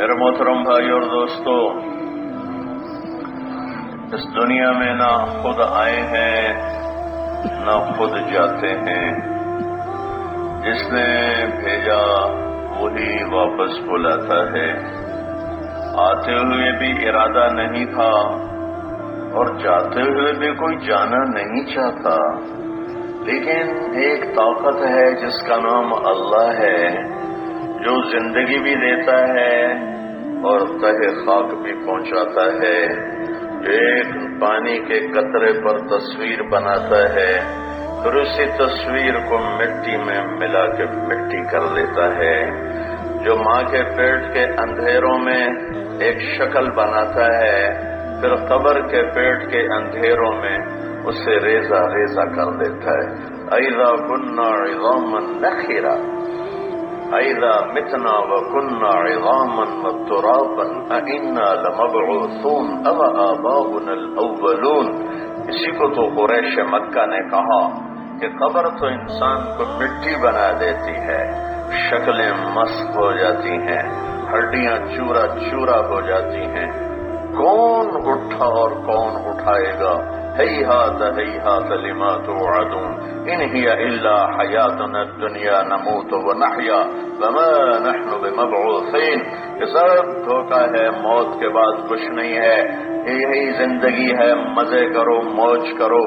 میرے محترم بھائی اور دوستو، اس دنیا میں نہ خود آئے ہیں نہ خود جاتے ہیں. جس نے بھیجا وہی واپس بلاتا ہے. آتے ہوئے بھی ارادہ نہیں تھا اور جاتے ہوئے بھی کوئی جانا نہیں چاہتا، لیکن ایک طاقت ہے جس کا نام اللہ ہے، جو زندگی بھی دیتا ہے اور تہ خاک بھی پہنچاتا ہے. ایک پانی کے قطرے پر تصویر بناتا ہے، پھر اسی تصویر کو مٹی میں ملا کے مٹی کر لیتا ہے. جو ماں کے پیٹ کے اندھیروں میں ایک شکل بناتا ہے، پھر قبر کے پیٹ کے اندھیروں میں اسے ریزہ ریزہ کر دیتا ہے. اذا كنا عظاما نخرا اذا متنا وكنا عظاما وترابا ائنا لمبعوثون او آباؤنا الاولون. اسی کو تو قریش مکہ نے کہا کہ قبر تو انسان کو مٹی بنا دیتی ہے، شکلیں مسخ ہو جاتی ہیں، ہڈیاں چورا چورا ہو جاتی ہیں، کون اٹھا اور کون اٹھائے گا؟ ہیہات ہیہات لما توعدون ان ہی الا حیاتنا الدنیا نموت ونحیا وما نحن بمبعوثین. یہ سب دھوکہ ہے، موت کے بعد کچھ نہیں ہے، یہی زندگی ہے، مزے کرو موج کرو.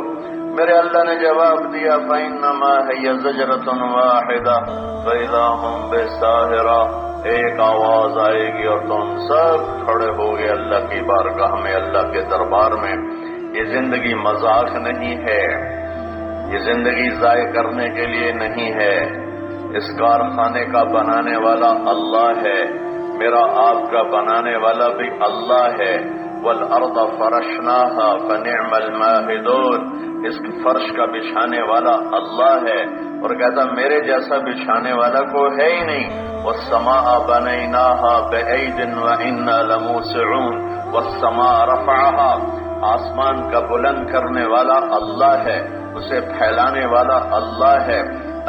میرے اللہ نے جواب دیا فإنما هي زجرة واحدة فإذا هم بالساهرة. ایک آواز آئے گی اور تم سب کھڑے ہوگے اللہ کی بارگاہ میں، اللہ کے دربار میں. یہ زندگی مذاق نہیں ہے، یہ زندگی ضائع کرنے کے لیے نہیں ہے. اس کارخانے کا بنانے والا اللہ ہے، میرا آپ کا بنانے والا بھی اللہ ہے. والارض فرشناها فنعم الماهدون. اس فرش کا بچھانے والا اللہ ہے اور کہتا میرے جیسا بچھانے والا کو ہے ہی نہیں. والسماء بنيناها بأيد وإنا لموسعون. والسماء رفعها. آسمان کا بلند کرنے والا اللہ ہے، اسے پھیلانے والا اللہ ہے.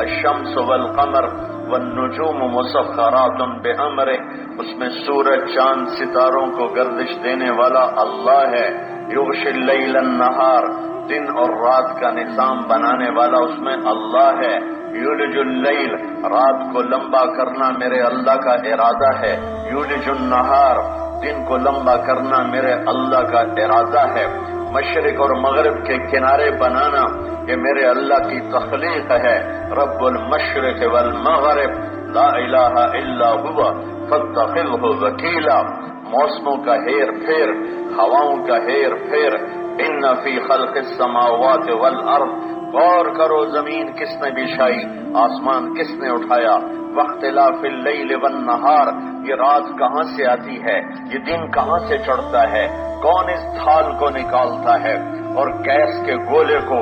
الشمس والقمر والنجوم مسخرات بأمرہ. اس میں سورج چاند ستاروں کو گردش دینے والا اللہ ہے. یغشی اللیل النہار. دن اور رات کا نظام بنانے والا اس میں اللہ ہے. یولج اللیل. رات کو لمبا کرنا میرے اللہ کا ارادہ ہے. یولج النہار. دن کو لمبا کرنا میرے اللہ کا ارادہ ہے. مشرق اور مغرب کے کنارے بنانا یہ میرے اللہ کی تخلیق ہے. رب المشرق والمغرب لا الہ الا هو فاتخذہ وکیلا. موسموں کا ہیر پھیر، ہواؤں کا ہیر پھیر. ان فی خلق السماوات والارض. غور کرو زمین کس نے بچھائی، آسمان کس نے اٹھایا. واختلاف اللیل والنہار. یہ رات کہاں سے آتی ہے، یہ دن کہاں سے چڑھتا ہے، کون اس تھال کو نکالتا ہے اور گیس کے گولے کو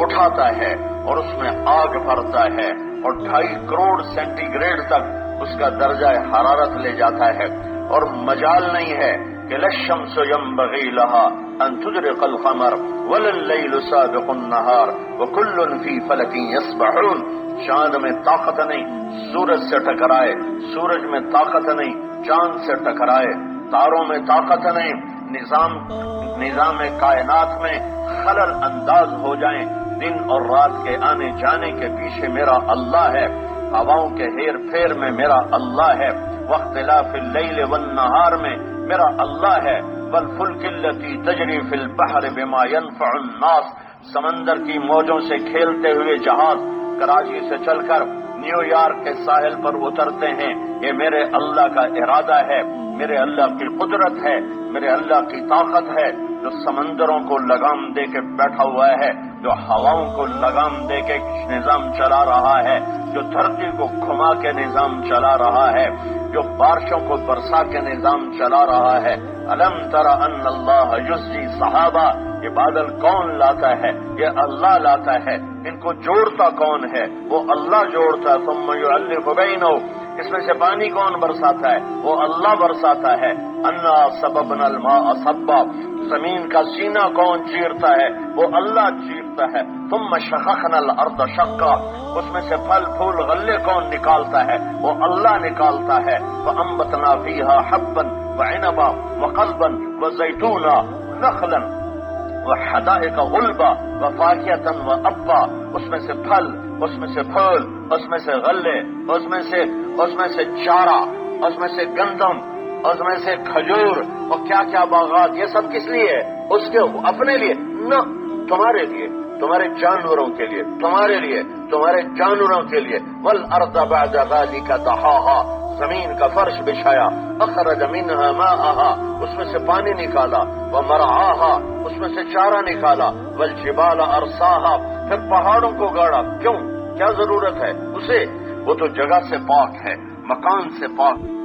اٹھاتا ہے اور اس میں آگ بھرتا ہے اور 2.5 کروڑ سینٹی گریڈ تک اس کا درجہ حرارت لے جاتا ہے. اور مجال نہیں ہے کہ للشمس ينبغي لها ان تدرك القمر ولا الليل سابق النهار وكل في فلك يسبحون. چاند میں طاقت نہیں سورج سے ٹکرائے، سورج میں طاقت نہیں چاند سے ٹکرائے، تاروں میں طاقت نہیں نظام کائنات میں خلل انداز ہو جائیں. دن اور رات کے آنے جانے کے پیچھے میرا اللہ ہے. ہواؤں کے ہیر پھیر میں میرا اللہ ہے. واختلاف اللیل والنہار میں میرا اللہ ہے. والفلک التی تجری فی البحر بما ينفع الناس. سمندر کی موجوں سے کھیلتے ہوئے جہاز کراچی سے چل کر نیو یارک کے ساحل پر اترتے ہیں. یہ میرے اللہ کا ارادہ ہے، میرے اللہ کی قدرت ہے، میرے اللہ کی طاقت ہے. جو سمندروں کو لگام دے کے بیٹھا ہوا ہے، جو ہواؤں کو لگام دے کے نظام چلا رہا ہے، جو دھرتی کو گھما کے نظام چلا رہا ہے، جو بارشوں کو برسا کے نظام چلا رہا ہے. الم تر ان اللہ یزجی صحابہ. یہ بادل کون لاتا ہے؟ یہ اللہ لاتا ہے. ان کو جوڑتا کون ہے؟ وہ اللہ جوڑتا. ثم یؤلف بینہ. اس میں سے پانی کون برساتا ہے؟ وہ اللہ برساتا ہے۔ انا سببنا الماء سبا، زمین کا سینہ کون چیرتا ہے؟ وہ اللہ چیرتا ہے۔ ثم شققنا الارض شقا، اس میں سے پھل پھول غلے کون نکالتا ہے؟ وہ اللہ نکالتا ہے۔ فانبتنا فیہا حبا وعنبا وقلبا وزیتونا نخلا وحدائق غلبا وفاکہۃ وابا، اس میں سے پھل، اس میں سے پھول، اس میں سے غلے، اس میں سے چارہ، اس میں سے گندم، اس میں سے کھجور اور کیا کیا باغات۔ یہ سب کس لیے؟ اس کے اپنے لیے نہ، تمہارے لیے، تمہارے جانوروں کے لیے، تمہارے لیے، تمہارے جانوروں کے لیے۔ والارض بعد ذلك دحاها، زمین کا فرش بچھایا۔ اخرج منها ماءها، اس میں سے پانی نکالا۔ ومرعاها، اس میں سے چارہ نکالا۔ والجبال ارساها، پھر پہاڑوں کو گاڑا۔ کیوں؟ کیا ضرورت ہے اسے؟ وہ تو جگہ سے پاک ہے، مکان سے پاک۔